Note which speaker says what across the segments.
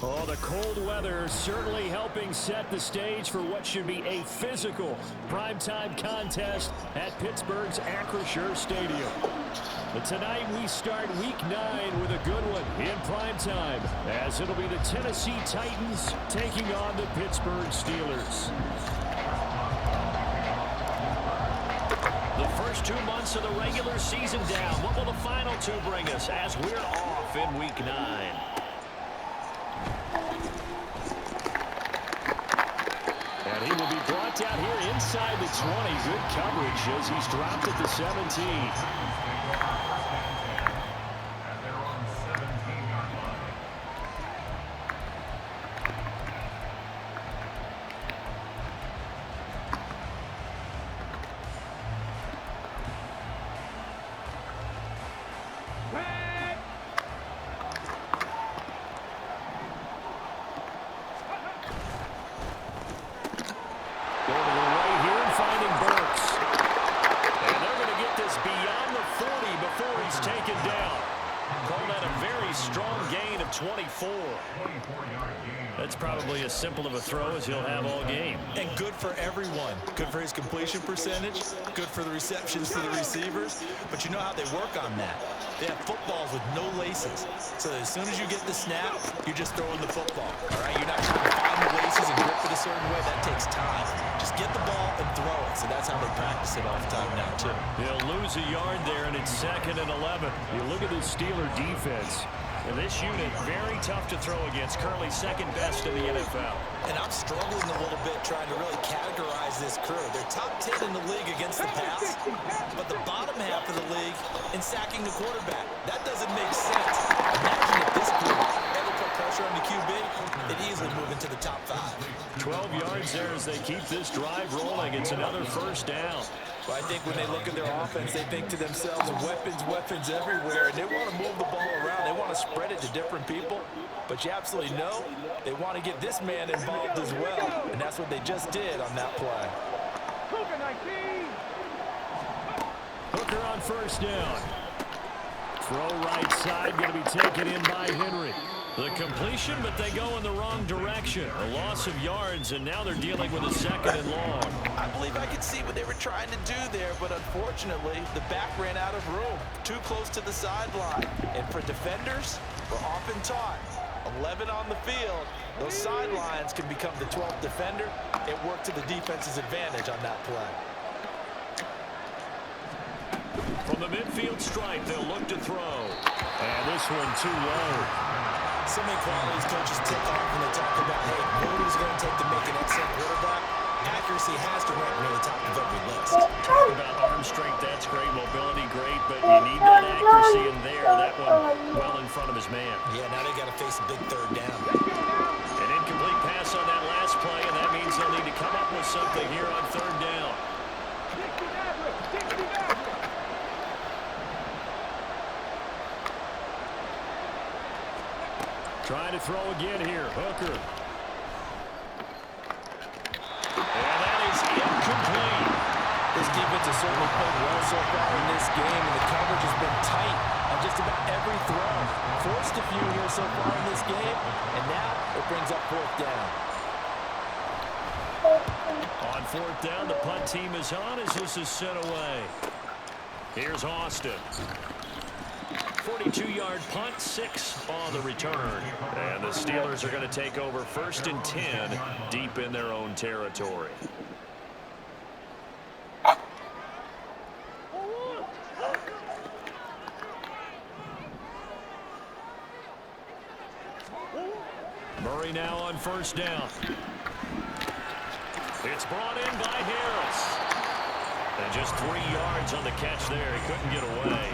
Speaker 1: Oh, the cold weather certainly helping set the stage for what should be a physical primetime contest at Pittsburgh's Acrisure Stadium. But tonight we start Week 9 with a good one in primetime, as it'll be the Tennessee Titans taking on the Pittsburgh Steelers. The first 2 months of the regular season down. What will the final 2 bring us as we're off in Week 9? And he will be brought down here inside the 20. Good coverage as he's dropped at the 17. That's probably as simple of a throw as he'll have all game.
Speaker 2: And good for everyone. Good for his completion percentage. Good for the receptions for the receivers. But you know how they work on that. They have footballs with no laces. So as soon as you get the snap, you're just throwing the football. All right? You're not trying to find the laces and grip it a certain way. That takes time. Just get the ball and throw it. So that's how they practice it all the time now, too.
Speaker 1: They'll lose a yard there, and it's 2nd and 11. You look at the Steeler defense. And this unit, very tough to throw against, currently 2nd best in the NFL.
Speaker 2: And I'm struggling a little bit trying to really categorize this crew. They're top 10 in the league against the pass, but the bottom half of the league in sacking the quarterback. That doesn't make sense. Imagine if this group ever put pressure on the QB, they'd easily move into the top 5.
Speaker 1: 12 yards there as they keep this drive rolling. It's another first down.
Speaker 2: Well, I think when they look at their offense, they think to themselves, weapons everywhere, and they want to move the ball around. They want to spread it to different people, but you absolutely know they want to get this man involved as well, and that's what they just did on that play.
Speaker 1: Hooker on first down. Throw right side, going to be taken in by Henry. The completion, but they go in the wrong direction. A loss of yards, and now they're dealing with a 2nd and long.
Speaker 2: I believe I could see what they were trying to do there, but unfortunately, the back ran out of room. Too close to the sideline. And for defenders, we're often taught, 11 on the field, those sidelines can become the 12th defender and work to the defense's advantage on that play.
Speaker 1: From the midfield stripe, they'll look to throw. And this one too low.
Speaker 2: So many qualities coaches take off when they talk about, hey, what is it going to take to make an excellent quarterback? Accuracy has to rank near the top of every list.
Speaker 1: Talk about arm strength, that's great. Mobility, great. But you need that accuracy in there. That one well in front of his man.
Speaker 2: Yeah, now they got to face a big 3rd down.
Speaker 1: An incomplete pass on that last play, and that means they'll need to come up with something here on 3rd down. Trying to throw again here. Hooker. And that is incomplete.
Speaker 2: This defense has certainly played well so far in this game, and the coverage has been tight on just about every throw. Forced a few here so far in this game, and now it brings up 4th down.
Speaker 1: On 4th down, the punt team is on as this is sent away. Here's Austin. 42-yard punt, 6 on the return. And the Steelers are going to take over 1st and 10 deep in their own territory. Murray now on 1st down. It's brought in by Harris. And just 3 yards on the catch there. He couldn't get away.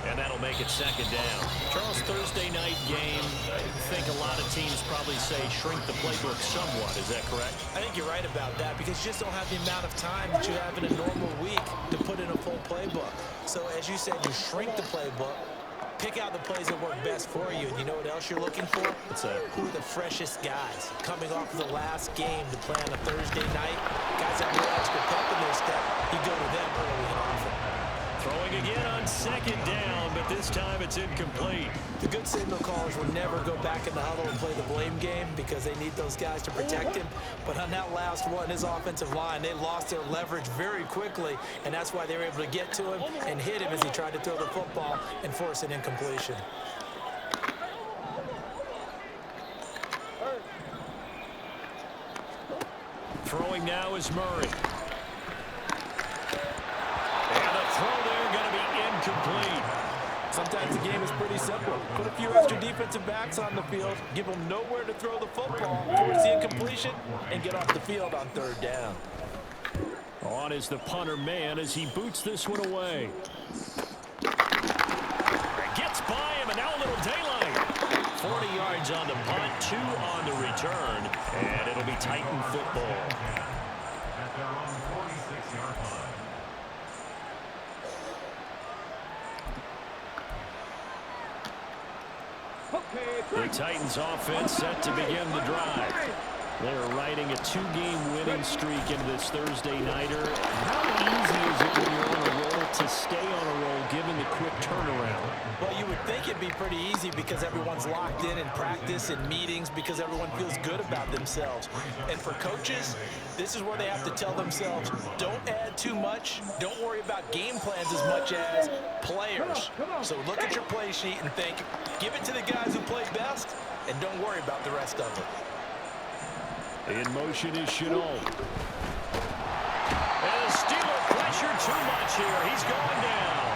Speaker 1: And that'll make it 2nd down. Charles, Thursday night game, I think a lot of teams probably say shrink the playbook somewhat. Is that correct?
Speaker 2: I think you're right about that because you just don't have the amount of time that you have in a normal week to put in a full playbook. So as you said, you shrink the playbook, pick out the plays that work best for you. And you know what else you're looking for?
Speaker 1: What's that?
Speaker 2: Who are the freshest guys coming off the last game to play on a Thursday night? Guys have a little extra pep in their step. You go to them early and often.
Speaker 1: Throwing again on second down, but this time it's incomplete.
Speaker 2: The good signal callers will never go back in the huddle and play the blame game because they need those guys to protect him. But on that last one, his offensive line, they lost their leverage very quickly, and that's why they were able to get to him and hit him as he tried to throw the football and force an incompletion.
Speaker 1: Throwing now is Murray. And the throw there going to be incomplete.
Speaker 2: Sometimes the game is pretty simple. Put a few extra defensive backs on the field, give them nowhere to throw the football, force the incompletion, and get off the field on third down.
Speaker 1: On is the punter man as he boots this one away. Gets by him, and now a little daylight. 40 yards on the punt, 2 on the return, and it'll be Titan football. The Titans offense set to begin the drive. They're riding a 2-game winning streak into this Thursday nighter. How easy is it when you're on a roll to stay on a roll given the quick turnaround?
Speaker 2: Well, you would think it'd be pretty easy because everyone's locked in practice and meetings because everyone feels good about themselves. And for coaches, this is where they have to tell themselves, don't add too much. Don't worry about game plans as much as players. So look at your play sheet and think, give it to the guys who play best, and don't worry about the rest of it.
Speaker 1: In motion is Chenault. And the Steeler pressure too much here. He's going down.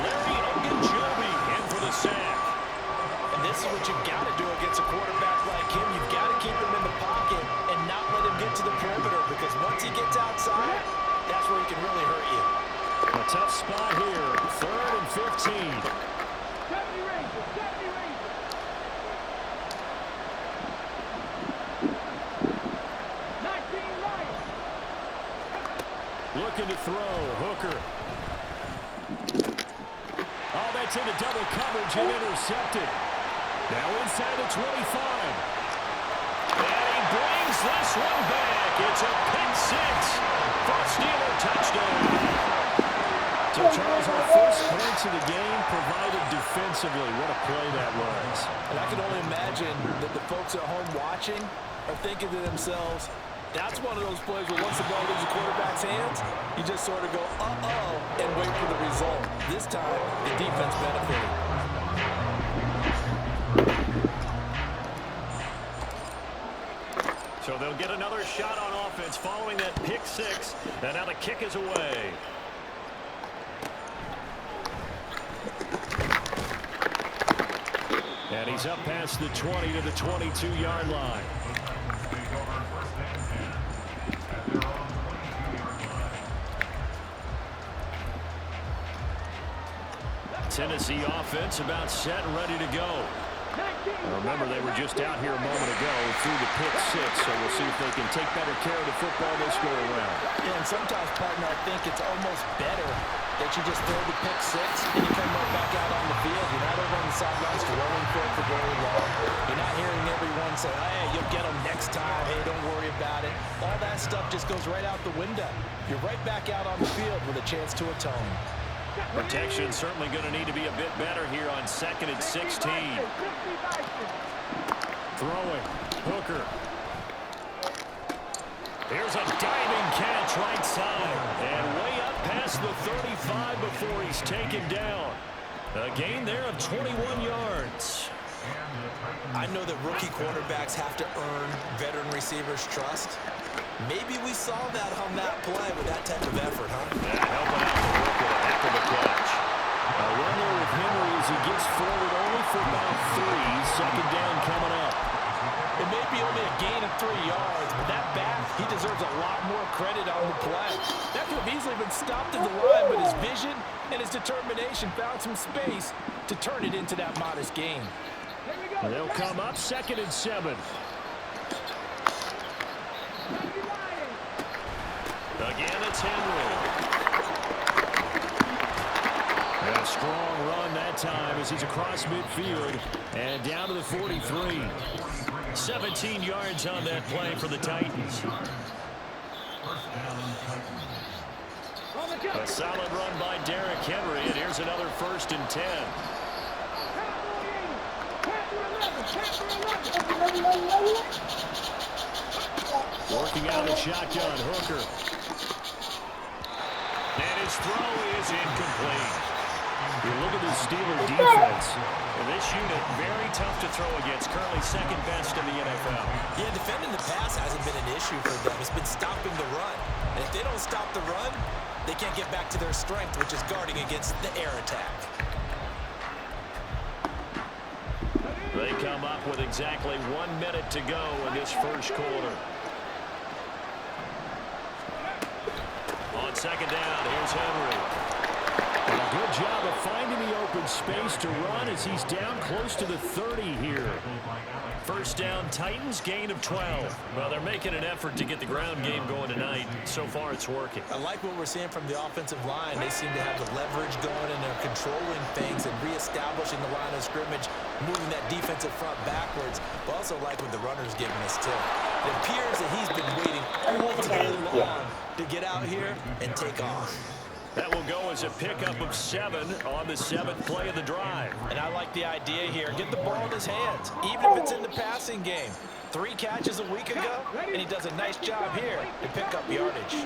Speaker 1: Larry Ogunjobi in for the sack.
Speaker 2: And this is what you've got to do against a quarterback like him. You've got to keep him in the pocket and not let him get to the perimeter because once he gets outside, that's where he can really hurt you.
Speaker 1: A tough spot here. 3rd and 15. Looking to throw. Hooker. Oh, that's into double coverage and intercepted. Now inside the 25. And he brings this one back. It's a pick 6 for a Steeler touchdown. So, Charles, our first points of the game provided defensively. What a play that was.
Speaker 2: And I can only imagine that the folks at home watching are thinking to themselves, that's one of those plays where once the ball leaves the quarterback's hands, you just sort of go, uh-oh, and wait for the result. This time, the defense benefited.
Speaker 1: So they'll get another shot on offense following that pick 6. And now the kick is away. And he's up past the 20 to the 22-yard line. Tennessee offense about set and ready to go. Remember, they were just out here a moment ago through the pick 6, so we'll see if they can take better care of the football this go around.
Speaker 2: Yeah, and sometimes, partner, I think it's almost better that you just throw the pick 6 and you come right back out on the field. You're not over on the sidelines throwing for it for very long. You're not hearing everyone say, hey, you'll get them next time. Hey, don't worry about it. All that stuff just goes right out the window. You're right back out on the field with a chance to atone.
Speaker 1: Protection certainly going to need to be a bit better here on 2nd and 16. Throwing. Hooker. Here's a diving catch right side. And way up past the 35 before he's taken down. A gain there of 21 yards.
Speaker 2: I know that rookie quarterbacks have to earn veteran receivers' trust. Maybe we saw that on that play with that type of effort, huh?
Speaker 1: Yeah, helping out the work with a heck of a catch. A run there with Henry as he gets forward only for about 3. 2nd down coming up.
Speaker 2: It may be only a gain of 3 yards, but that back, he deserves a lot more credit on the play. That could have easily been stopped at the line, but his vision and his determination found some space to turn it into that modest gain.
Speaker 1: They'll come up 2nd and 7. Again, it's Henry. And a strong run that time as he's across midfield and down to the 43. 17 yards on that play for the Titans. A solid run by Derrick Henry, and here's another 1st and 10. Working out of the shotgun, Hooker. And his throw is incomplete. You look at the Steeler defense. And this unit, very tough to throw against. Currently 2nd best in the NFL.
Speaker 2: Yeah, defending the pass hasn't been an issue for them. It's been stopping the run. And if they don't stop the run, they can't get back to their strength, which is guarding against the air attack.
Speaker 1: They come up with exactly 1 minute to go in this 1st quarter. On 2nd down, here's Henry. And a good job of finding the open space to run as he's down close to the 30 here. 1st down, Titans, gain of 12. Well, they're making an effort to get the ground game going tonight. So far, it's working.
Speaker 2: I like what we're seeing from the offensive line. They seem to have the leverage going, and they're controlling things and reestablishing the line of scrimmage, moving that defensive front backwards. But also like what the runner's giving us, too. It appears that he's been waiting all day long to get out here and take off.
Speaker 1: That will go as a pickup of 7 on the 7th play of the drive.
Speaker 2: And I like the idea here. Get the ball in his hands, even if it's in the passing game. 3 catches a week ago, and he does a nice job here to pick up yardage.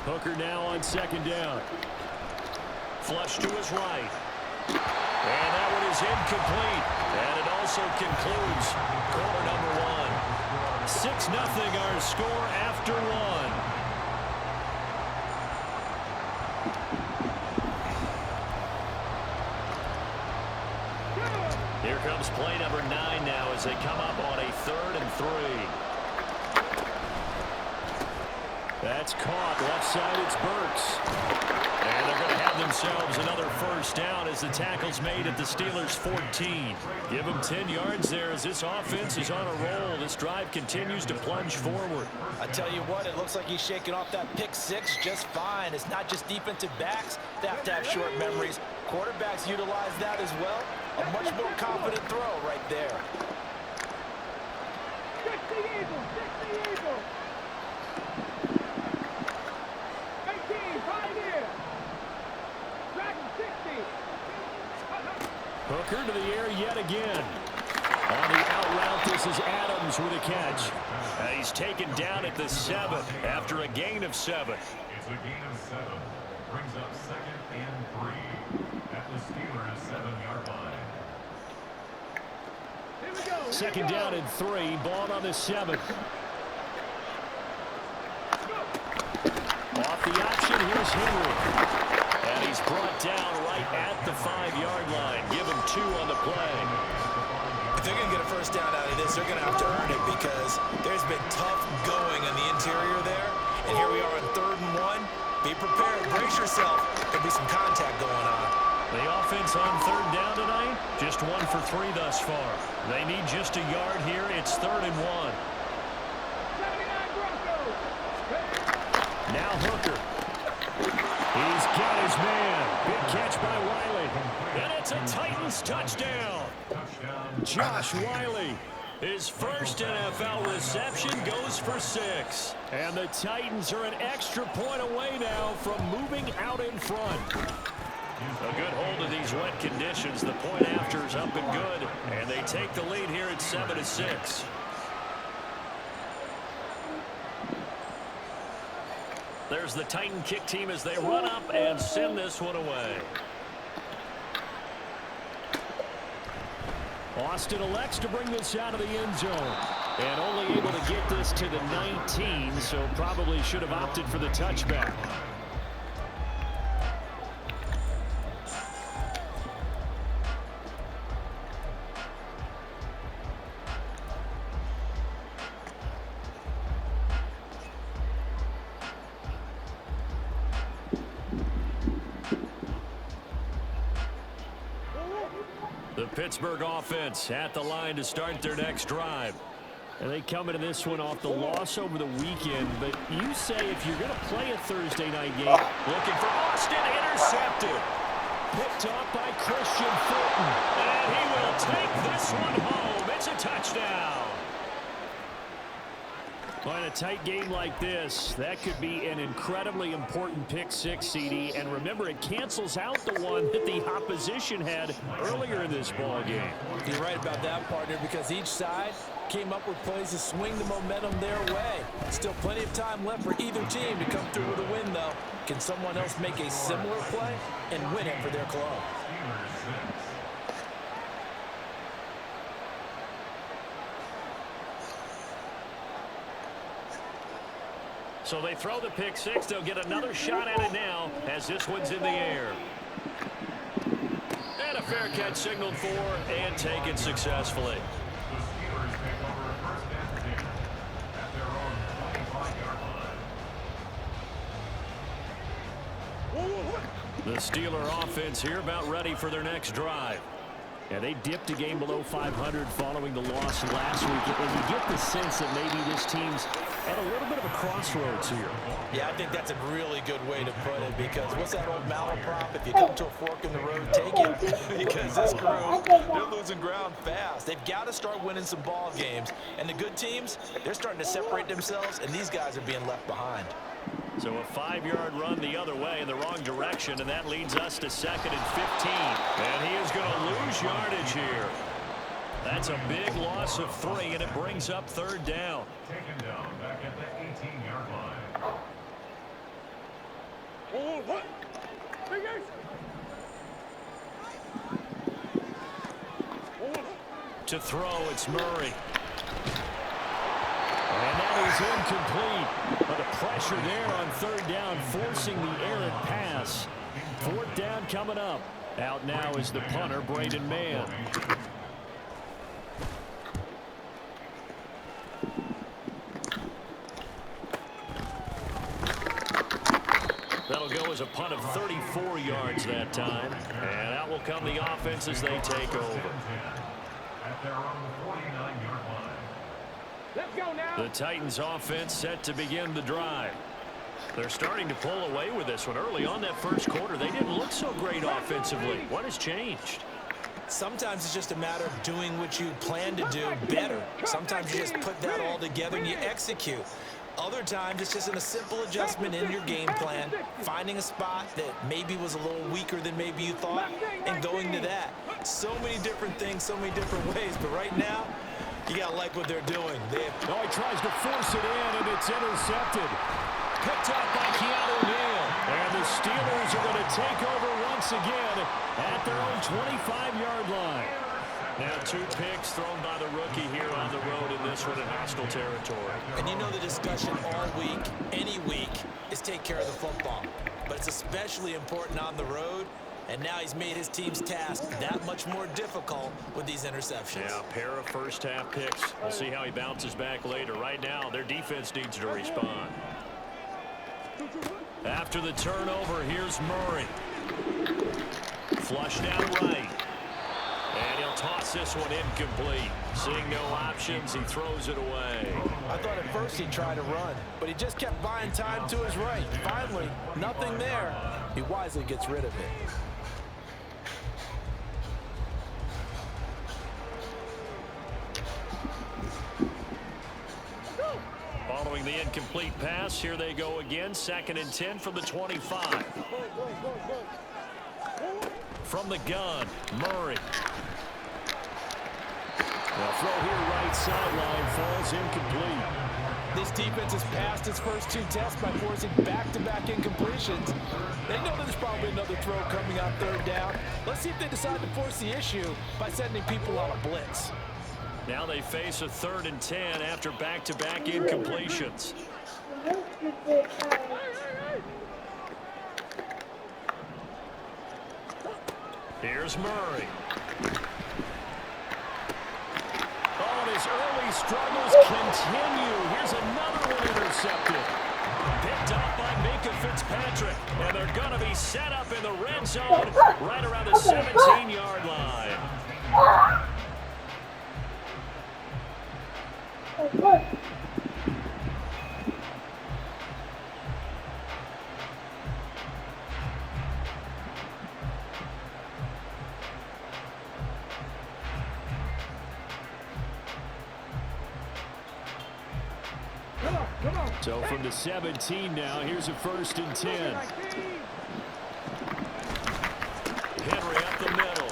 Speaker 1: Hooker now on 2nd down. Flush to his right. And that one is incomplete. And it also concludes quarter number 1. 6-0 our score after 1. Here comes play number 9 now as they come up on a 3rd and 3. That's caught. Left side, it's Burks. And they're going to have themselves another 1st down as the tackle's made at the Steelers' 14. Give them 10 yards there as this offense is on a roll. This drive continues to plunge forward.
Speaker 2: I tell you what, it looks like he's shaking off that pick 6 just fine. It's not just defensive backs that have to have short memories. Quarterbacks utilize that as well. A much more confident throw right there.
Speaker 1: Hooker to the air yet again. On the out route, this is Adams with a catch. He's taken down at the 7 after a gain of 7.
Speaker 3: It's a gain of 7. Brings up 2nd and 3 at the Steelers' 7-yard line.
Speaker 1: 2nd down and 3. Ball on the 7. Off the option, here's Henry. And he's brought down right at the 5-yard line. Give him 2 on the play.
Speaker 2: If they're going to get a 1st down out of this, they're going to have to earn it because there's been tough going on the interior there. And here we are on 3rd and 1. Be prepared. Brace yourself. Could be some contact going on.
Speaker 1: The offense on 3rd down tonight, just 1 for 3 thus far. They need just a yard here. It's 3rd and 1. Now Hooker. He's got his man. Big catch by Wiley. And it's a Titans touchdown. Josh Wiley. His 1st NFL reception goes for 6. And the Titans are an extra point away now from moving out in front. A good hold of these wet conditions. The point after is up and good. And they take the lead here at 7-6. There's the Titan kick team as they run up and send this one away. Austin elects to bring this out of the end zone. And only able to get this to the 19, so probably should have opted for the touchback. The Pittsburgh offense at the line to start their next drive. And they come into this one off the loss over the weekend. But you say if you're going to play a Thursday night game, looking for Austin, intercepted. Picked off by Christian Fulton. And he will take this one home. It's a touchdown. Well, in a tight game like this, that could be an incredibly important pick six, CD. And remember, it cancels out the one that the opposition had earlier in this ball game.
Speaker 2: You're right about that, partner, because each side came up with plays to swing the momentum their way. Still plenty of time left for either team to come through with a win, though. Can someone else make a similar play and win it for their club?
Speaker 1: So they throw the pick six. They'll get another shot at it now as this one's in the air. And a fair catch signaled for and taken successfully. The Steeler offense here about ready for their next drive. Yeah, they dipped a game below 500 following the loss last week. And you get the sense that maybe this team's at a little bit of a crossroads here.
Speaker 2: Yeah, I think that's a really good way to put it, because what's that old malaprop? If you come to a fork in the road, take it. Because this crew, they're losing ground fast. They've got to start winning some ball games. And the good teams, they're starting to separate themselves, and these guys are being left behind.
Speaker 1: So a 5-yard run the other way in the wrong direction, and that leads us to 2nd and 15. And he is going to lose yardage here. That's a big loss of 3, and it brings up 3rd down.
Speaker 3: Taken down back at the 18-yard line.
Speaker 1: To throw, it's Murray. And that is incomplete. But the pressure there on 3rd down, forcing the errant pass. 4th down coming up. Out now is the punter, Braden Mann. That'll go as a punt of 34 yards that time. And out will come the offense as they take over.
Speaker 3: At their own 49-yard line.
Speaker 4: Let's go now.
Speaker 1: The Titans offense set to begin the drive. They're starting to pull away with this one. Early on that first quarter, they didn't look so great offensively. What has changed?
Speaker 2: Sometimes it's just a matter of doing what you plan to do better. Sometimes you just put that all together and you execute. Other times it's just a simple adjustment in your game plan, finding a spot that maybe was a little weaker than maybe you thought, and going to that. So many different things, so many different ways, but right now, you got to like what they're doing.
Speaker 1: Oh, he tries to force it in, and it's intercepted. Picked up by Keanu Neal. And the Steelers are going to take over once again at their own 25-yard line. Now 2 picks thrown by the rookie here on the road in this one in hostile territory.
Speaker 2: And you know the discussion all week, any week, is take care of the football. But it's especially important on the road. And now he's made his team's task that much more difficult with these interceptions.
Speaker 1: Yeah, a pair of first-half picks. We'll see how he bounces back later. Right now, their defense needs to respond. After the turnover, here's Murray. Flushed out right. And he'll toss this one incomplete. Seeing no options, he throws it away.
Speaker 2: I thought at first he'd try to run, but he just kept buying time to his right. Finally, nothing there. He wisely gets rid of it.
Speaker 1: Following the incomplete pass, here they go again. 2nd and 10 from the 25. From the gun, Murray. The throw here right sideline falls incomplete.
Speaker 4: This defense has passed its first 2 tests by forcing back-to-back incompletions. They know there's probably another throw coming on 3rd down. Let's see if they decide to force the issue by sending people on a blitz.
Speaker 1: Now they face a 3rd and 10 after back-to-back incompletions. Here's Murray. Oh, and his early struggles continue. Here's another one intercepted. Picked up by Minka Fitzpatrick. And they're going to be set up in the red zone right around the 17-yard line. So from the 17 now, here's a 1st and 10. Henry up the middle.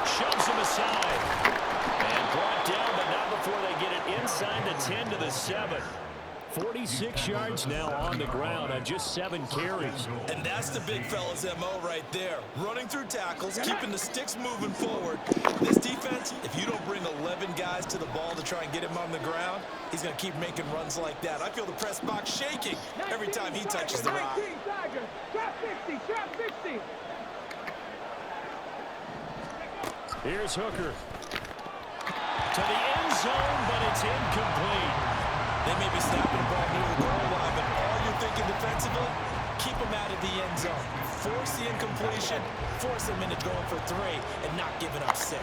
Speaker 1: Shoves him aside. And brought down, but not before they get it inside the 10 to the 7. 46 yards now on the ground on just 7 carries.
Speaker 2: And that's the big fella's MO right there. Running through tackles, keeping the sticks moving forward. This defense, if you don't bring 11 guys to the ball to try and get him on the ground, he's going to keep making runs like that. I feel the press box shaking every time he touches the rock.
Speaker 1: Here's Hooker. To the end zone, but it's incomplete.
Speaker 2: They may be snapping the ball near the goal line, but all you're thinking defensively, keep them out of the end zone. Force the incompletion, force them into going for 3, and not giving up 6.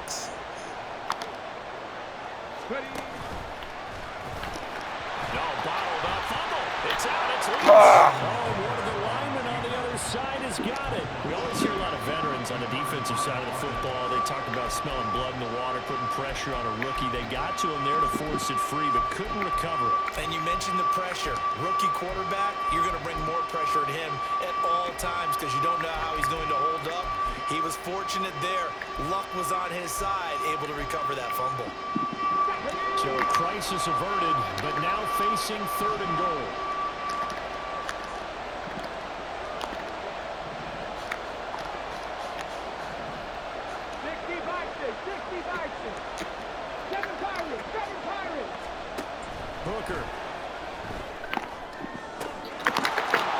Speaker 1: No, bottled up, fumble. It's out, it's loose. Oh, one of the linemen on the other side has got it. We always hear a lot of veterans on the defensive side of the football. They talk about smelling blood in the water, putting pressure on a rookie. They got to him there to force it free, but couldn't recover it.
Speaker 2: And you mentioned the pressure. Rookie quarterback, you're going to bring more pressure at him at all times because you don't know how he's going to hold up. He was fortunate there. Luck was on his side, able to recover that fumble.
Speaker 1: So crisis averted, but now facing 3rd and goal. Hooker.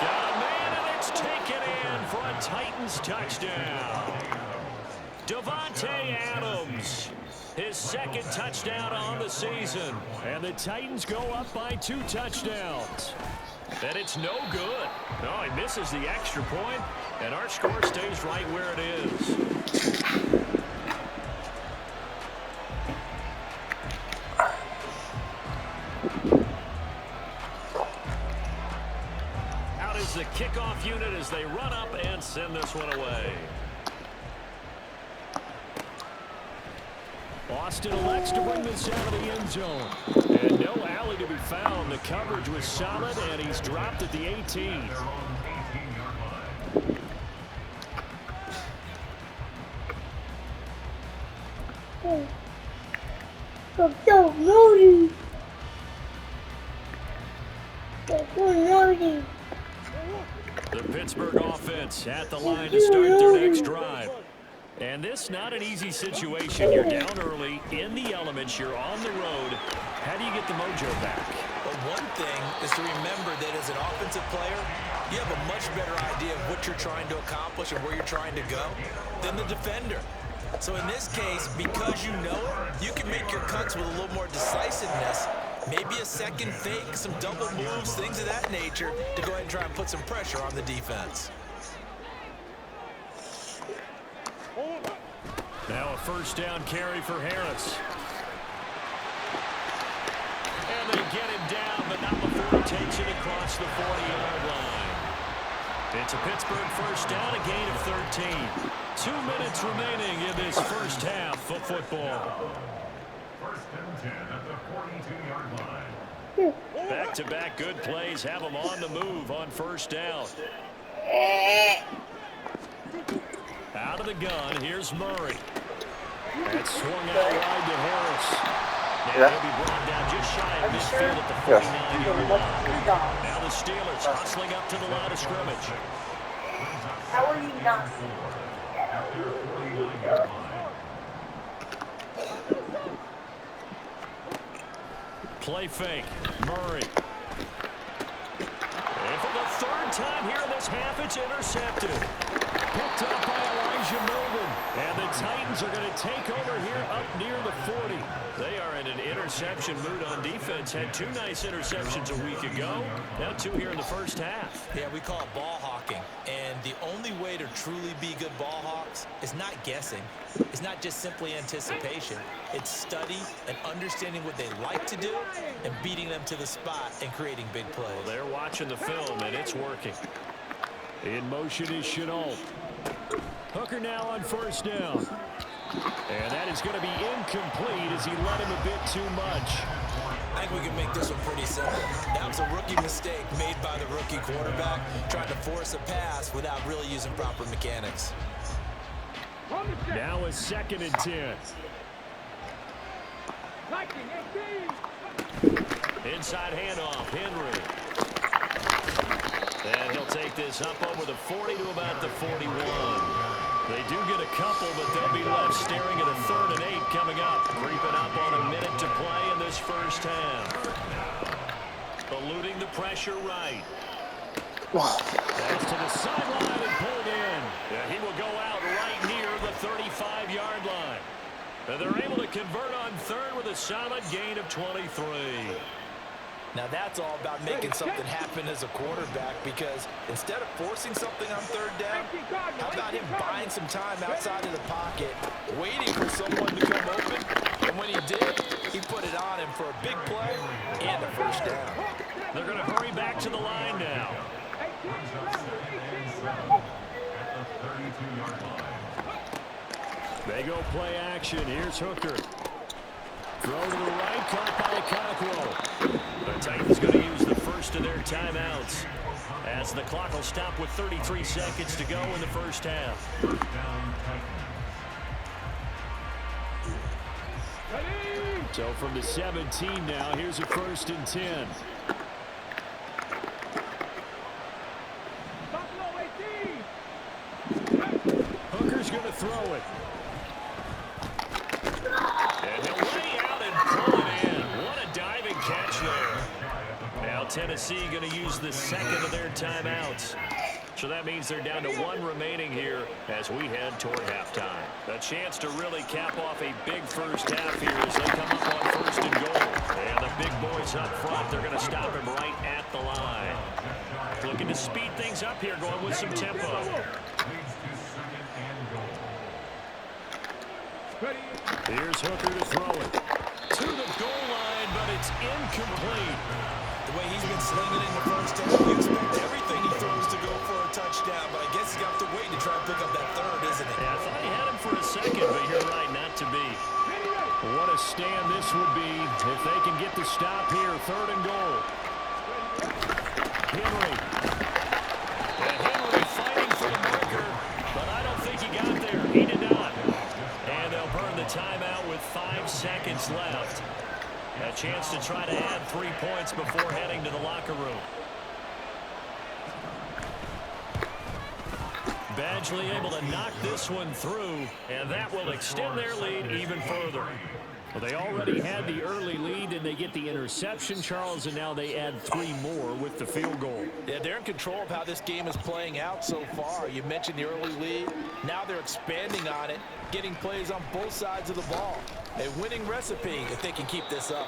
Speaker 1: Got a man, and it's taken in for a Titans touchdown. Devontae Adams, his 2nd touchdown on the season. And the Titans go up by 2 touchdowns. And it's no good. No, he misses the extra point, and our score stays right where it is. The kickoff unit as they run up and send this one away. Austin elects to bring this out of the end zone. And no alley to be found. The coverage was solid, and he's dropped at the 18. The Pittsburgh offense at the line to start their next drive. And this not an easy situation. You're down early, in the elements, you're on the road. How do you get the mojo back?
Speaker 2: Well, one thing is to remember that as an offensive player, you have a much better idea of what you're trying to accomplish and where you're trying to go than the defender. So in this case, because you know it, you can make your cuts with a little more decisiveness. Maybe a second fake, some double moves, things of that nature to go ahead and try and put some pressure on the defense.
Speaker 1: Now a 1st down carry for Harris. And they get him down, but not before he takes it across the 40-yard line. It's a Pittsburgh 1st down, a gain of 13. 2 minutes remaining in this 1st half of football.
Speaker 3: 1st and 10 at the 42-yard line.
Speaker 1: Back-to-back good plays have them on the move on 1st down. Out of the gun, here's Murray. That's swung out wide to Harris. Now he'll be brought down just shy of midfield at the 49-yard line. Now the Steelers hustling up to the line of scrimmage.
Speaker 5: How are you not?
Speaker 1: Play fake. Murray. And for the 3rd time here in this half, it's intercepted. Picked up by Elijah Milton. And the Titans are going to take over here up near the 40. They are in an interception mood on defense. Had 2 nice interceptions a week ago. Now 2 here in the 1st half.
Speaker 2: Yeah, we call it ball hawking. And the only way to truly be good ball hawks is not guessing. It's not just simply anticipation. It's study and understanding what they like to do and beating them to the spot and creating big plays.
Speaker 1: Well, they're watching the film, and it's working. In motion is Chenault. Hooker now on 1st down. And that is going to be incomplete as he let him a bit too much.
Speaker 2: I think we can make this one pretty simple. That was a rookie mistake made by the rookie quarterback, trying to force a pass without really using proper mechanics.
Speaker 1: Now a 2nd and 10. Inside handoff, Henry. And he'll take this up over the 40 to about the 41. They do get a couple, but they'll be left staring at a 3rd and 8 coming up. Creeping up on a minute to play in this first half. Eluding the pressure right. Pass to the sideline and pulled in. Yeah, he will go out right near the 35-yard line. And they're able to convert on 3rd with a solid gain of 23.
Speaker 4: Now that's all about making something happen as a quarterback, because instead of forcing something on 3rd down, how about him buying some time outside of the pocket, waiting for someone to come open, and when he did, he put it on him for a big play and a first down.
Speaker 1: They're going to hurry back to the line now. They go play action. Here's Hooker. Throw to the right, caught by Cockrell. The Titans going to use the first of their timeouts as the clock will stop with 33 seconds to go in the first half. So from the 17 now, here's a 1st and 10. Hooker's going to throw it. And he'll lay out and pull it in. What a diving catch there. Now Tennessee going to use the 2nd of their timeouts. So that means they're down to 1 remaining here as we head toward halftime. A chance to really cap off a big first half here as they come up on 1st and goal. And the big boys up front, they're going to stop him right at the line. Looking to speed things up here, going with some tempo. Here's Hooker to throw it. To the goal line, but it's incomplete.
Speaker 2: The way he's been slinging in the first half, you expect everything he throws to go for a touchdown, but I guess he's got to wait to try and pick up that 3rd, isn't it?
Speaker 1: Yeah, I thought he had him for a second, but you're right, not to be. What a stand this would be if they can get the stop here. 3rd and goal. Henry. And Henry fighting for the marker, but I don't think he got there. He did not. And they'll burn the timeout with 5 seconds left. A chance to try to add 3 points before heading to the locker room. Badgley able to knock this one through, and that will extend their lead even further. Well, they already had the early lead, and they get the interception, Charles, and now they add 3 more with the field goal.
Speaker 4: Yeah, they're in control of how this game is playing out so far. You mentioned the early lead. Now they're expanding on it, getting plays on both sides of the ball. A winning recipe if they can keep this up.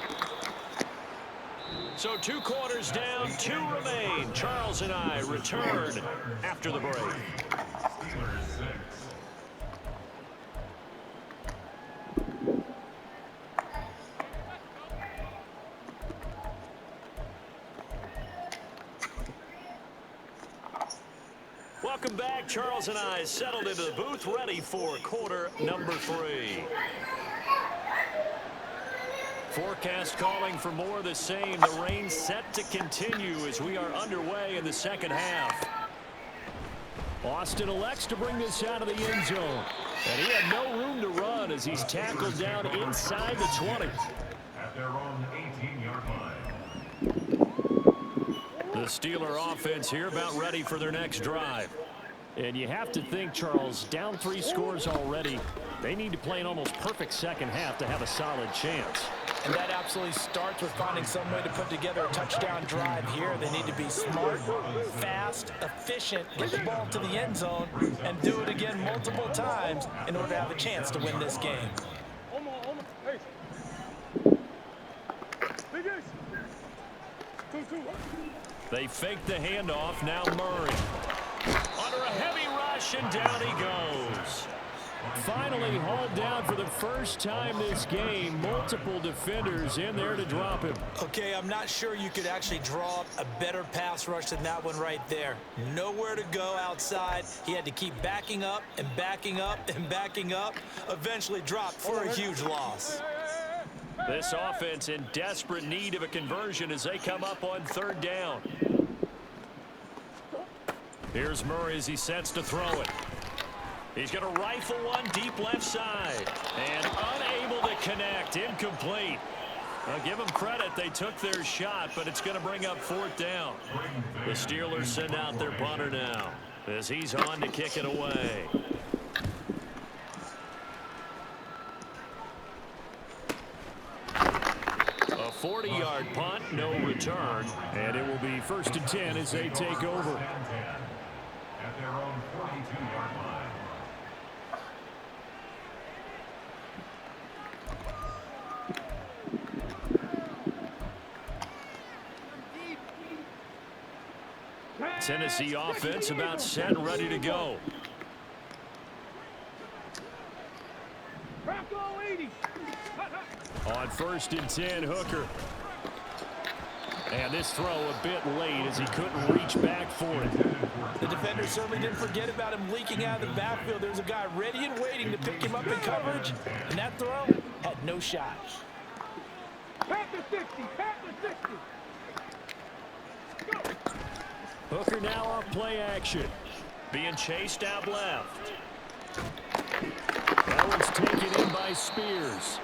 Speaker 1: So 2 quarters down, 2 remain. Charles and I return after the break. Welcome back. Charles and I settled into the booth, ready for quarter number 3. Forecast calling for more of the same. The rain set to continue as we are underway in the second half. Austin elects to bring this out of the end zone. And he had no room to run as he's tackled down inside the 20.
Speaker 3: At their own 18-yard line.
Speaker 1: The Steeler offense here about ready for their next drive. And you have to think, Charles, down 3 scores already. They need to play an almost perfect second half to have a solid chance.
Speaker 4: And that absolutely starts with finding some way to put together a touchdown drive here. They need to be smart, fast, efficient, get the ball to the end zone, and do it again multiple times in order to have a chance to win this game.
Speaker 1: They fake the handoff. Now Murray. Under a heavy rush, and down he goes. Finally hauled down for the first time this game. Multiple defenders in there to drop him.
Speaker 2: Okay, I'm not sure you could actually draw up a better pass rush than that one right there. Nowhere to go outside. He had to keep backing up and backing up and backing up. Eventually dropped for a huge loss.
Speaker 1: This offense in desperate need of a conversion as they come up on third down. Here's Murray as he sets to throw it. He's going to rifle one deep left side. And unable to connect. Incomplete. I'll give them credit. They took their shot, but it's going to bring up fourth down. The Steelers send out their punter now as he's on to kick it away. A 40-yard punt, no return, and it will be 1st and 10 as they take over.
Speaker 3: At their own 42-yard line.
Speaker 1: Tennessee offense about set and ready to go. On 1st and 10, Hooker. And this throw a bit late as he couldn't reach back for it.
Speaker 4: The defender certainly didn't forget about him leaking out of the backfield. There's a guy ready and waiting to pick him up in coverage, and that throw had no shot.
Speaker 1: Hooker now off play action. Being chased out left. That one's taken in by Spears.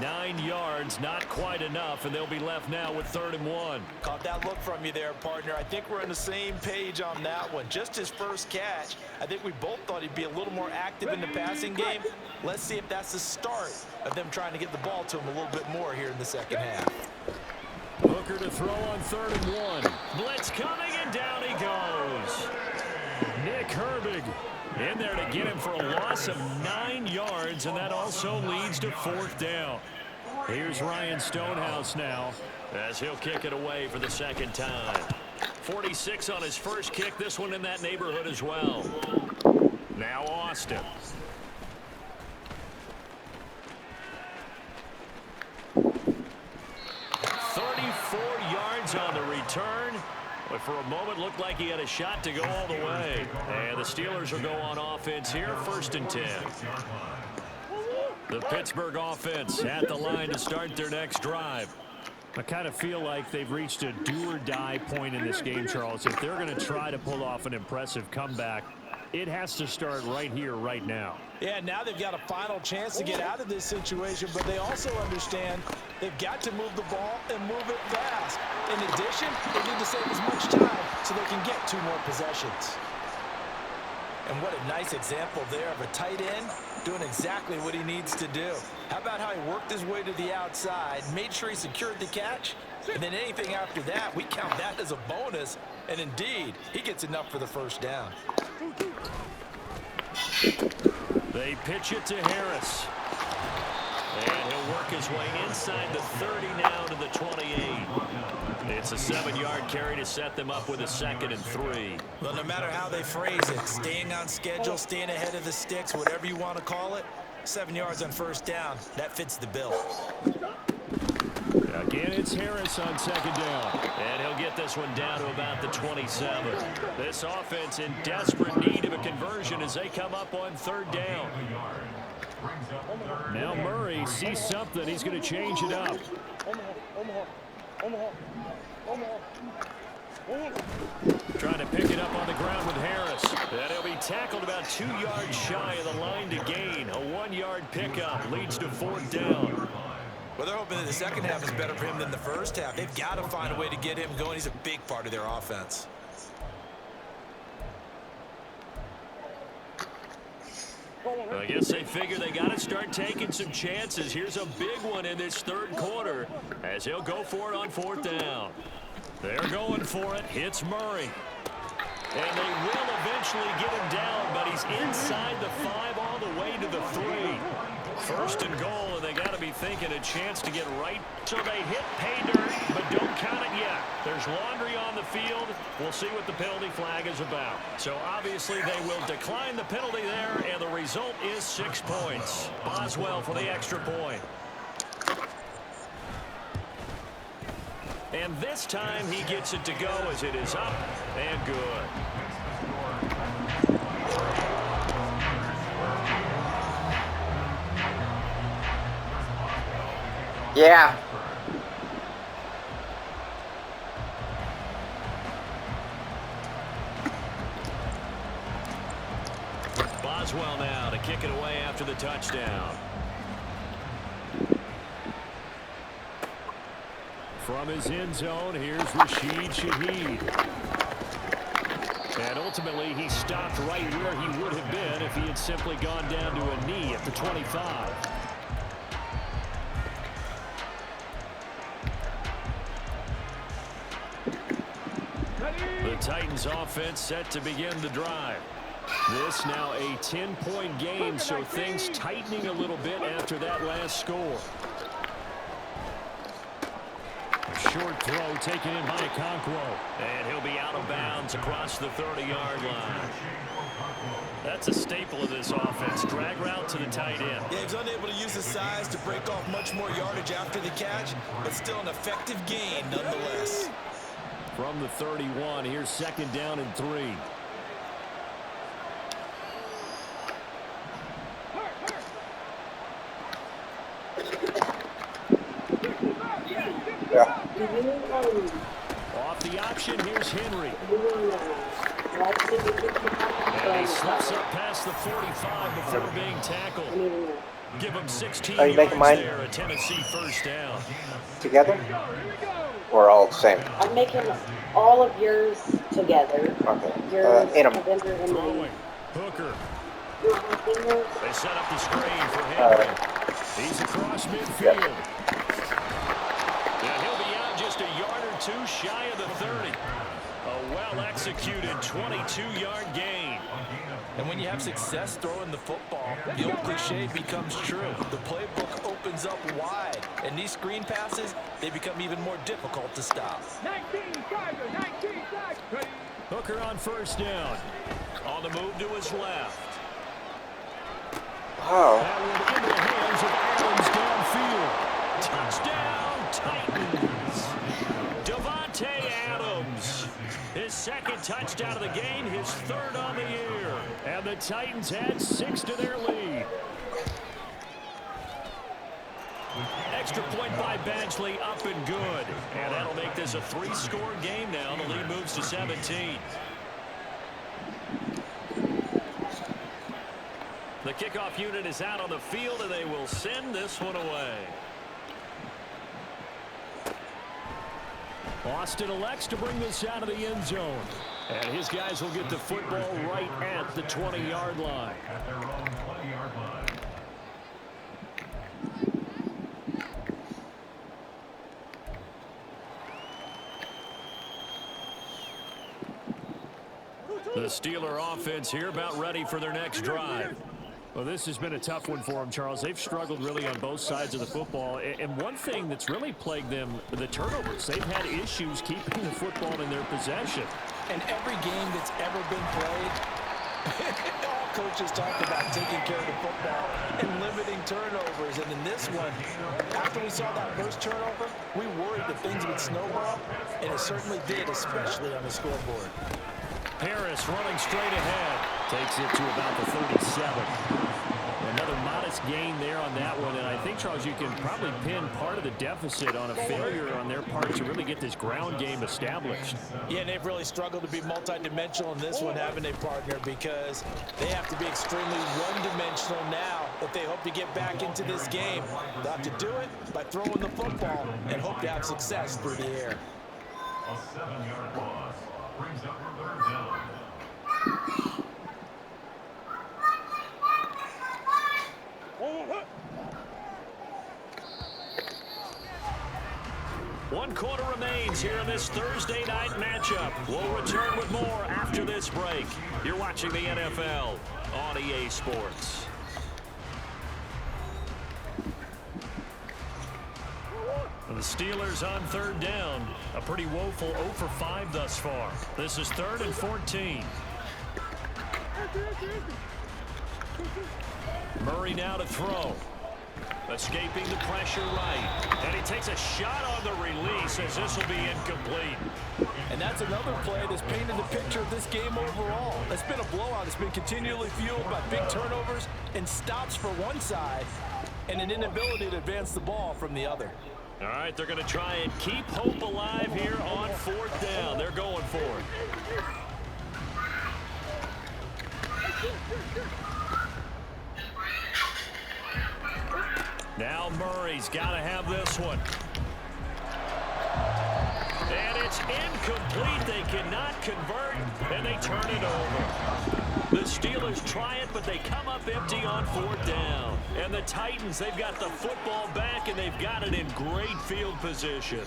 Speaker 1: 9 yards, not quite enough, and they'll be left now with 3rd and 1.
Speaker 4: Caught that look from you there, partner. I think we're on the same page on that one. Just his first catch. I think we both thought he'd be a little more active in the passing game. Let's see if that's the start of them trying to get the ball to him a little bit more here in the second half.
Speaker 1: Hooker to throw on 3rd and 1. Blitz coming, and down he goes. Nick Herbig in there to get him for a loss of 9 yards, and that also leads to 4th down. Here's Ryan Stonehouse now as he'll kick it away for the 2nd time. 46 on his first kick, this one in that neighborhood as well. Now Austin. On the return, but for a moment looked like he had a shot to go all the way. And the Steelers will go on offense here, 1st and 10. The Pittsburgh offense at the line to start their next drive. I kind of feel like they've reached a do-or-die point in this game, Charles. If they're going to try to pull off an impressive comeback, it has to start right here, right now.
Speaker 4: Yeah, now they've got a final chance to get out of this situation, but they also understand they've got to move the ball and move it fast. In addition, they need to save as much time so they can get 2 more possessions. And what a nice example there of a tight end doing exactly what he needs to do. How about how he worked his way to the outside, made sure he secured the catch, and then anything after that, we count that as a bonus. And indeed, he gets enough for the 1st down.
Speaker 1: They pitch it to Harris. And he'll work his way inside the 30 now to the 28. It's a 7-yard carry to set them up with a 2nd and 3.
Speaker 2: Well, no matter how they phrase it, staying on schedule, staying ahead of the sticks, whatever you want to call it, 7 yards on 1st down, that fits the bill.
Speaker 1: Again, it's Harris on 2nd down. And he'll get this one down to about the 27. This offense in desperate need of a conversion as they come up on 3rd down. Now Murray sees something. He's going to change it up. Trying to pick it up on the ground with Harris. And he'll be tackled about 2 yards shy of the line to gain. A 1-yard pickup leads to 4th down.
Speaker 2: Well, they're hoping that the second half is better for him than the first half. They've got to find a way to get him going. He's a big part of their offense.
Speaker 1: I guess they figure they got to start taking some chances. Here's a big one in this 3rd quarter as he'll go for it on 4th down. They're going for it. Hits Murray. And they will eventually get him down, but he's inside the 5 all the way to the 3. 1st and goal, and they got to be thinking a chance to get right. So they hit pay dirt, but don't count it yet. There's laundry on the field. We'll see what the penalty flag is about. So obviously they will decline the penalty there, and the result is 6 points. Boswell for the extra point. And this time he gets it to go as it is up and good.
Speaker 6: Yeah.
Speaker 1: Boswell now to kick it away after the touchdown. From his end zone, here's Rashid Shaheed. And ultimately, he stopped right where he would have been if he had simply gone down to a knee at the 25. The Titans offense set to begin the drive. This now a 10-point game, so things tightening a little bit after that last score. A short throw taken in by Okonkwo. And he'll be out of bounds across the 30-yard line. That's a staple of this offense. Drag route to the tight end.
Speaker 2: Yeah, he's unable to use his size to break off much more yardage after the catch, but still an effective gain nonetheless.
Speaker 1: From the 31, here's 2nd down and 3.
Speaker 6: Yeah.
Speaker 1: Off the option, here's Henry. And he slips up past the 45 before being tackled. Give him 16
Speaker 6: Are you making mine
Speaker 1: there, a Tennessee first down.
Speaker 6: together? Or all the same?
Speaker 5: I'm making all of yours together.
Speaker 6: Okay.
Speaker 5: Yours,
Speaker 6: In 'em.
Speaker 5: November, and
Speaker 1: Throwing.
Speaker 5: mine.
Speaker 1: Hooker.
Speaker 5: You want my fingers?
Speaker 1: They set up the screen for Henry. He's across midfield.
Speaker 6: Yep.
Speaker 1: And he'll be out just a yard or two shy of the 30. A well-executed 22-yard gain.
Speaker 4: And when you have success throwing the football, the old cliche becomes true. The playbook opens up wide, and these screen passes, they become even more difficult to stop.
Speaker 7: 19
Speaker 1: Hooker on first down. On the move to his left.
Speaker 6: Wow.
Speaker 1: That one into the hands of Adams downfield. Touchdown, Titans. Devontae Adams. His 2nd touchdown of the game, his 3rd on the year. And the Titans add 6 to their lead. Extra point by Badgley, up and good. And that'll make this a 3-score game now. The lead moves to 17. The kickoff unit is out on the field, and they will send this one away. Austin elects to bring this out of the end zone. And his guys will get the football right at the 20-yard line.
Speaker 3: At their own 20-yard line.
Speaker 1: The Steeler offense here about ready for their next drive. Well, this has been a tough one for them, Charles. They've struggled really on both sides of the football. And one thing that's really plagued them, the turnovers. They've had issues keeping the football in their possession.
Speaker 4: And every game that's ever been played, all coaches talk about taking care of the football and limiting turnovers. And in this one, after we saw that first turnover, we worried that things would snowball, and it certainly did, especially on the scoreboard.
Speaker 1: Harris running straight ahead. Takes it to about the 37. Another modest gain there on that one. And I think, Charles, you can probably pin part of the deficit on a failure on their part to really get this ground game established.
Speaker 4: Yeah, and they've really struggled to be multidimensional in this one, haven't they, partner? Because they have to be extremely one-dimensional now if they hope to get back into this game. They'll have to do it by throwing the football and hope to have success through the air.
Speaker 3: A 7-yard loss brings up 3rd down.
Speaker 1: One quarter remains here in this Thursday night matchup. We'll return with more after this break. You're watching the NFL on EA Sports. The Steelers on 3rd down. A pretty woeful 0 for 5 thus far. This is 3rd and 14. Murray now to throw. Escaping the pressure right. And he takes a shot on the release as this will be incomplete.
Speaker 4: And that's another play that's painted the picture of this game overall. It's been a blowout. It's been continually fueled by big turnovers and stops for one side. and an inability to advance the ball from the other.
Speaker 1: All right, they're going to try and keep hope alive here on 4th down. They're going for it. Now Murray's got to have this one. And it's incomplete. They cannot convert, and they turn it over. The Steelers try it, but they come up empty on 4th down. And the Titans, they've got the football back, and they've got it in great field position.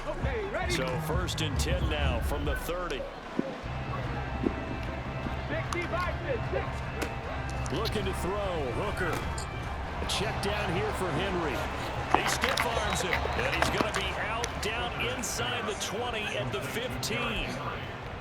Speaker 7: Okay, ready?
Speaker 1: So 1st and 10 now from the 30.
Speaker 7: 65 to 6.
Speaker 1: Looking to throw. Hooker. A check down here for Henry. He stiff arms him, and he's going to be out down inside the 20 at the 15.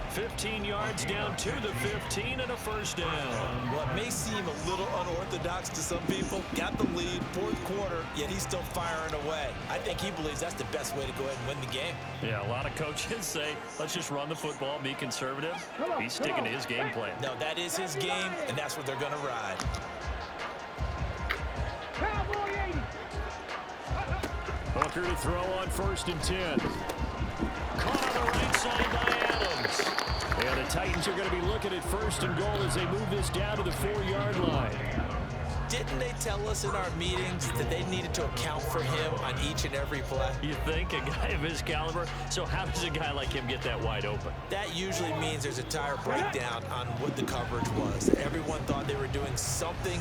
Speaker 1: 15 yards down to the 15 and a 1st down.
Speaker 2: Well, it may seem a little unorthodox to some people. Got the lead, 4th quarter, yet he's still firing away. I think he believes that's the best way to go ahead and win the game.
Speaker 1: Yeah, a lot of coaches say, let's just run the football, be conservative. He's sticking to his game plan.
Speaker 2: No, that is his game, and that's what they're going to ride.
Speaker 7: Cowboy 80.
Speaker 1: Hooker to throw on 1st and 10. Caught on the right side by Adams. And the Titans are going to be looking at 1st and goal as they move this down to the 4-yard line.
Speaker 2: Didn't they tell us in our meetings that they needed to account for him on each and every play?
Speaker 1: You think, a guy of his caliber? So how does a guy like him get that wide open?
Speaker 2: That usually means there's a tire breakdown on what the coverage was. Everyone thought they were doing something,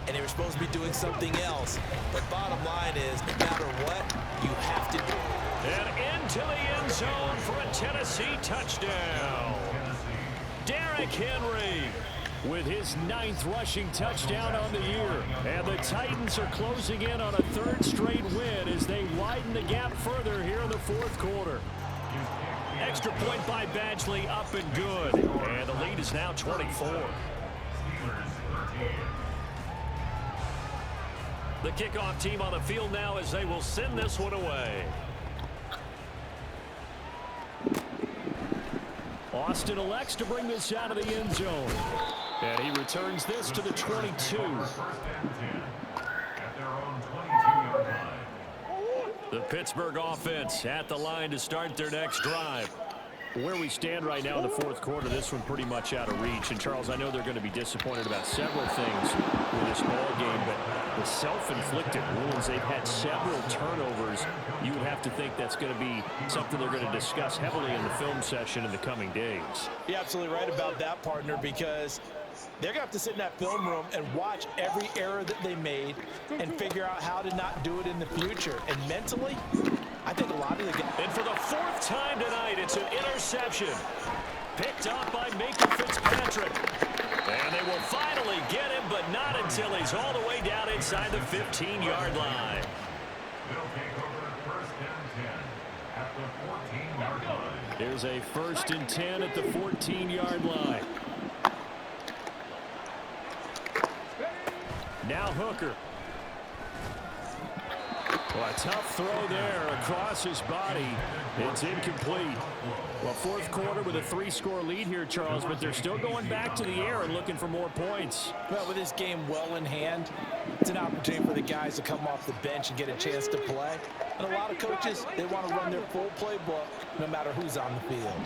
Speaker 2: and they were supposed to be doing something else. But bottom line is, no matter what, you have to do it.
Speaker 1: And into the end zone for a Tennessee touchdown. Derrick Henry with his 9th rushing touchdown on the year. And the Titans are closing in on a 3rd straight win as they widen the gap further here in the 4th quarter. Extra point by Badgley, up and good. And the lead is now 24. The kickoff team on the field now as they will send this one away. Austin elects to bring this out of the end zone. And he returns this to the 22. The Pittsburgh offense at the line to start their next drive. Where we stand right now in the 4th quarter, this one pretty much out of reach. And, Charles, I know they're going to be disappointed about several things with this ball game, but the self-inflicted wounds, they've had several turnovers. You would have to think that's going to be something they're going to discuss heavily in the film session in the coming days.
Speaker 4: You're absolutely right about that, partner, because they're going to have to sit in that film room and watch every error that they made and figure out how to not do it in the future. And mentally, I think a lot of the guys...
Speaker 1: And for the 4th time tonight, it's an interception. Picked up by Minka Fitzpatrick. And they will finally get him, but not until he's all the way down inside the 15-yard line.
Speaker 3: They'll take over 1st and 10 at the 14-yard line.
Speaker 1: Here's a 1st and 10 at the 14-yard line. Now Hooker. Well, a tough throw there across his body. It's incomplete. Well, 4th quarter with a 3-score lead here, Charles, but they're still going back to the air and looking for more points.
Speaker 4: Well, with this game well in hand, it's an opportunity for the guys to come off the bench and get a chance to play. And a lot of coaches, they want to run their full playbook no matter who's on the field.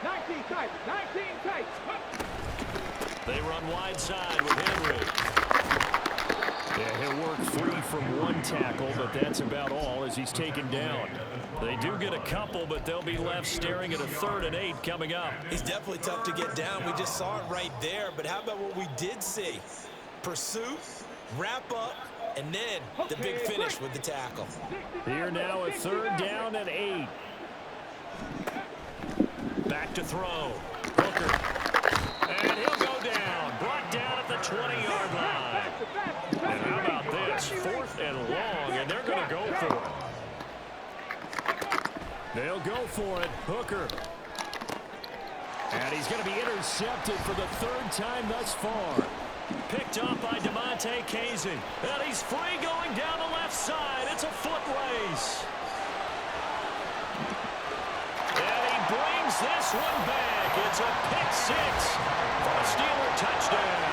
Speaker 7: 19 tight, 19 tight.
Speaker 1: They run wide side with Henry. Yeah, he'll work free from one tackle, but that's about all as he's taken down. They do get a couple, but they'll be left staring at a 3rd and 8 coming up.
Speaker 2: He's definitely tough to get down. We just saw it right there. But how about what we did see? Pursuit, wrap up, and then the big finish with the tackle.
Speaker 1: Here now a 3rd down and 8. Back to throw. Hooker. And he'll go down. Brought down at the 20-yard line. And how about this? 4th and long, and they're going to go for it. They'll go for it. Hooker. And he's going to be intercepted for the 3rd time thus far. Picked up by DeMonte Kazin. And he's free going down the left side. It's a foot race. brings this one back. It's a pick six for a Steeler touchdown.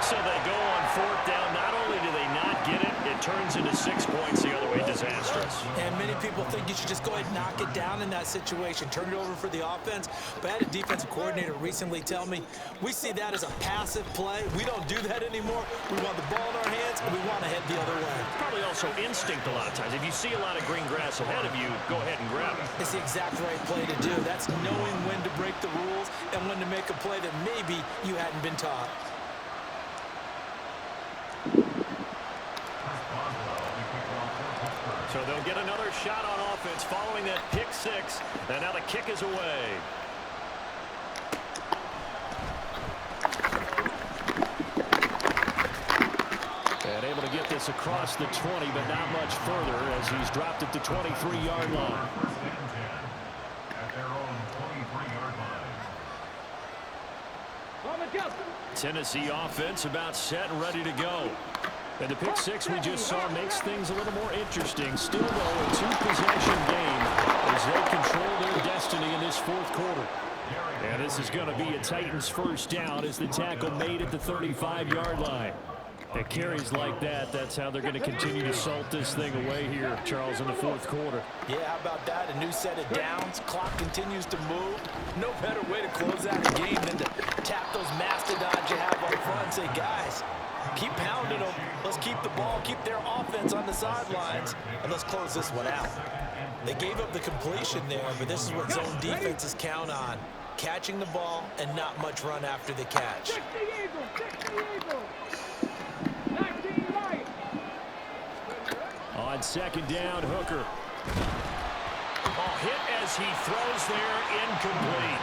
Speaker 1: So they go on fourth down. Not only do they not get it, it turns into 6 points the other way. Disastrous.
Speaker 2: And many people think you should just go ahead and knock it down in that situation. Turn it over for the offense. But I had a defensive coordinator recently tell me, we see that as a passive play. We don't do that anymore. We want the ball in our hands, and we want to head the other way.
Speaker 1: Probably also instinct a lot of times. If you see a lot of green grass ahead of you, go ahead and grab it.
Speaker 2: It's the exact right play to do. That's knowing when to break the rules and when to make a play that maybe you hadn't been taught.
Speaker 1: So they'll get another shot on offense following that pick six. And now the kick is away. And able to get this across the 20, but not much further as he's dropped at the 23-yard line.
Speaker 3: First and 10 at their own 23-yard line.
Speaker 7: On the jump.
Speaker 1: Tennessee offense about set and ready to go. And the pick six we just saw makes things a little more interesting. Still, though, a two-possession game as they control their destiny in this fourth quarter. And this is going to be a Titans first down as the tackle made at the 35-yard line. At carries like that, that's how they're going to continue to salt this thing away here, Charles, in the fourth quarter.
Speaker 4: Yeah, how about that? A new set of downs. Clock continues to move. No better way to close out a game than to tap those mastodons you have up front and say, guys, keep pounding them. Let's keep the ball, keep their offense on the sidelines, and let's close this one out. They gave up the completion there, but this is what zone defenses count on. Catching the ball and not much run after the catch.
Speaker 7: 60 Eagles, 60 Eagles. 19 right.
Speaker 1: On second down, Hooker. Hit as he throws there, incomplete.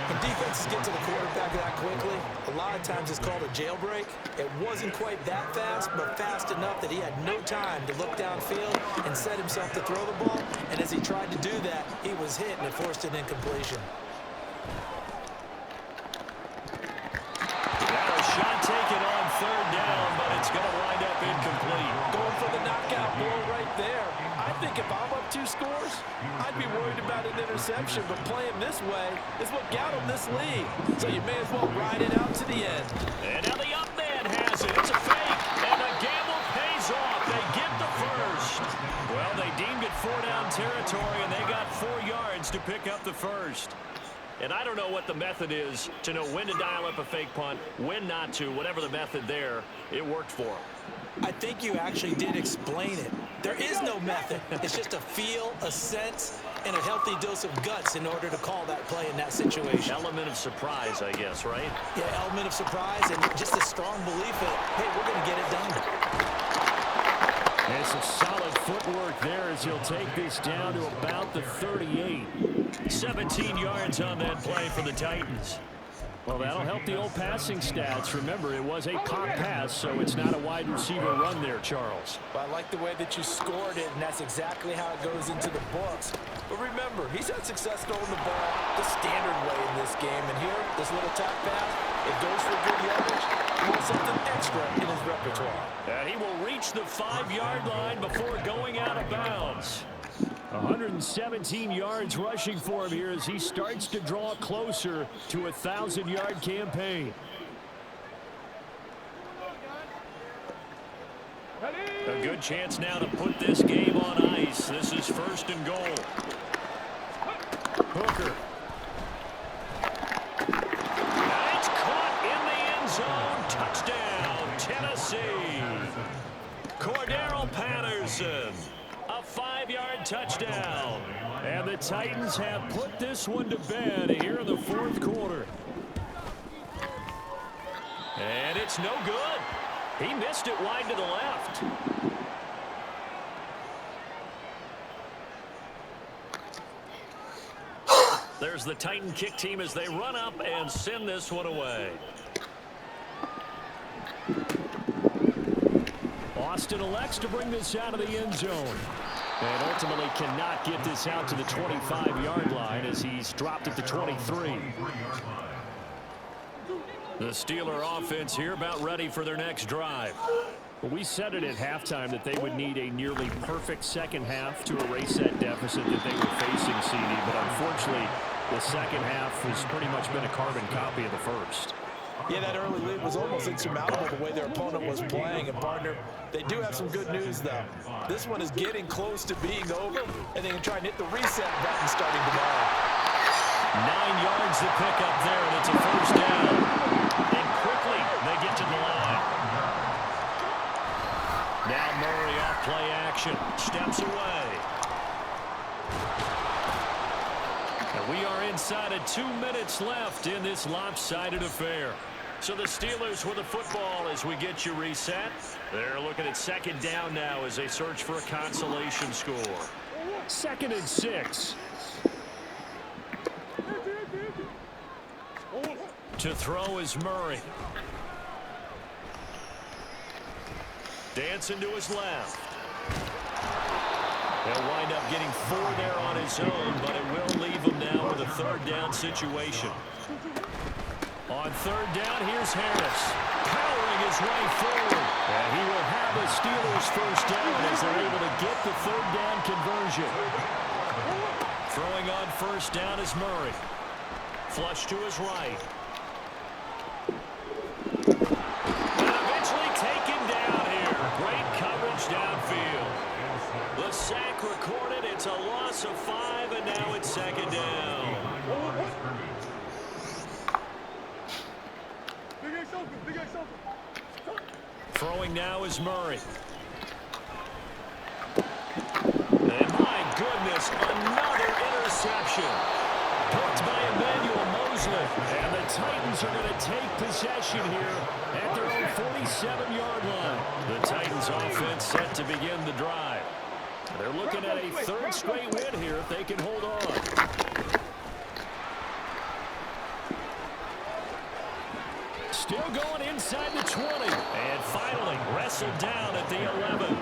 Speaker 2: When defenses get to the quarterback that quickly, a lot of times it's called a jailbreak. It wasn't quite that fast, but fast enough that he had no time to look downfield and set himself to throw the ball. And as he tried to do that, he was hit and it forced an incompletion.
Speaker 1: Now a shot taken on third down, but it's going to wind up incomplete.
Speaker 4: Going for the knockout blow right there. I think if I'm up 2 scores, I'd be worried about an interception, but playing this way is what got him this lead. So you may as well ride it out to the end.
Speaker 1: And now the up man has it. It's a fake, and the gamble pays off. They get the first. Well, they deemed it 4-down territory, and they got 4 yards to pick up the first. And I don't know what the method is to know when to dial up a fake punt, when not to. Whatever the method there, it worked for them.
Speaker 2: I think you actually did explain it. There is no method. It's just a feel, a sense, and a healthy dose of guts in order to call that play in that situation.
Speaker 1: Element of surprise, I guess, right?
Speaker 2: Yeah, element of surprise and just a strong belief that, hey, we're going to get it done.
Speaker 1: And some solid footwork there as he'll take this down to about the 38. 17 yards on that play for the Titans. Well, that'll help the old passing stats. Remember, it was a pop pass, so it's not a wide receiver run there, Charles.
Speaker 4: Well, I like the way that you scored it, and that's exactly how it goes into the books. But remember, he's had success throwing the ball the standard way in this game. And here, this little tap pass, it goes for good yardage. He wants something extra in his repertoire.
Speaker 1: And he will reach the 5-yard line before going out of bounds. 117 yards rushing for him here as he starts to draw closer to a 1,000-yard campaign. A good chance now to put this game on ice. This is first and goal. Hooker. And it's caught in the end zone. Touchdown, Tennessee. Cordero Patterson. A 5-yard touchdown. And the Titans have put this one to bed here in the fourth quarter. And it's no good. He missed it wide to the left. There's the Titan kick team as they run up and send this one away. Austin elects to bring this out of the end zone. And ultimately cannot get this out to the 25-yard line as he's dropped at the 23. The Steeler offense here about ready for their next drive. Well, we said it at halftime that they would need a nearly perfect second half to erase that deficit that they were facing, CD. But unfortunately, the second half has pretty much been a carbon copy of the first.
Speaker 4: Yeah, that early lead was almost insurmountable the way their opponent was playing. And, partner, they do have some good news, though. This one is getting close to being over, and they can try and hit the reset button starting tomorrow.
Speaker 1: 9 yards to pick up there, and it's a first down. And quickly, they get to the line. Now Murray off play action, steps away. And we are inside of 2 minutes left in this lopsided affair. So the Steelers with the football as we get you reset. They're looking at second down now as they search for a consolation score. 2nd and 6. To throw is Murray. Dancing to his left. He'll wind up getting 4 there on his own, but it will leave him now with a 3rd down situation. On 3rd down, here's Harris, powering his way forward. And he will have a Steelers first down as they're able to get the 3rd down conversion. Throwing on 1st down is Murray. Flush to his right. And eventually taken down here. Great coverage downfield. The sack recorded. It's a loss of 5, and now it's 2nd down. Throwing now is Murray. And my goodness, another interception. Picked by Emmanuel Mosley. And the Titans are going to take possession here at their own 47-yard line. The Titans offense set to begin the drive. They're looking at a 3rd straight win here if they can hold on. Still going inside the 20. And finally wrestled down at the 11.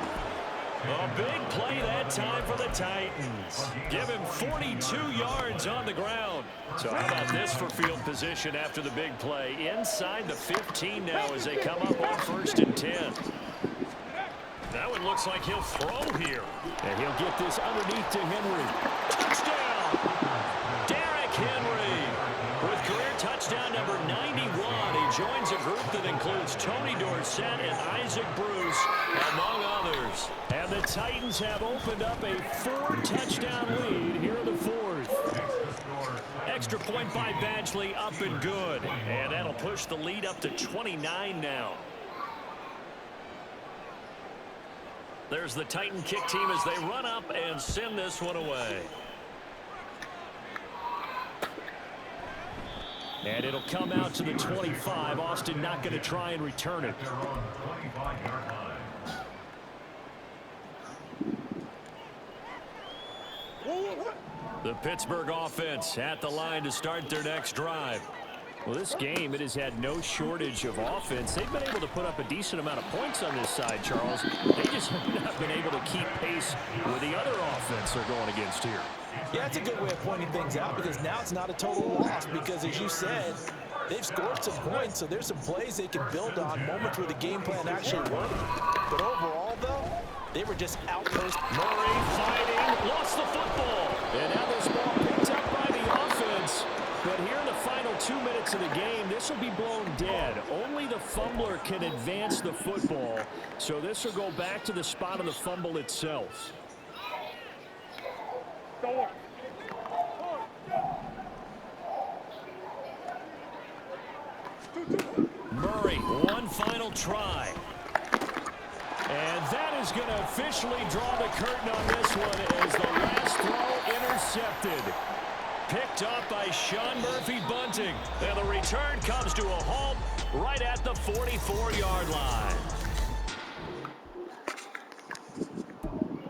Speaker 1: A big play that time for the Titans. Give him 42 yards on the ground. So how about this for field position after the big play? Inside the 15 now as they come up on 1st and 10. That one looks like he'll throw here. And he'll get this underneath to Henry. Touchdown! Derrick Henry with career touchdown number 91. He joins a group that includes Tony Dorsett and Isaac Bruce, among others. And the Titans have opened up a 4-touchdown lead here in the 4th. Extra point by Badgley, up and good. And that'll push the lead up to 29 now. There's the Titan kick team as they run up and send this one away. And it'll come out to the 25. Austin not going to try and return it. The Pittsburgh offense at the line to start their next drive. Well, this game, it has had no shortage of offense. They've been able to put up a decent amount of points on this side, Charles. They just have not been able to keep pace with the other offense they're going against here.
Speaker 4: Yeah, that's a good way of pointing things out because now it's not a total loss because, as you said, they've scored some points, so there's some plays they can build on, moments where the game plan actually worked. But overall, though, they were just outpost.
Speaker 1: Murray fighting, lost the football. And now this ball picked up by the offense. But here in the final 2 minutes of the game, this will be blown dead. Only the fumbler can advance the football. So this will go back to the spot of the fumble itself. Murray, one final try. And that is going to officially draw the curtain on this one as the last throw intercepted. Picked up by Sean Murphy-Bunting. And the return comes to a halt right at the 44-yard line.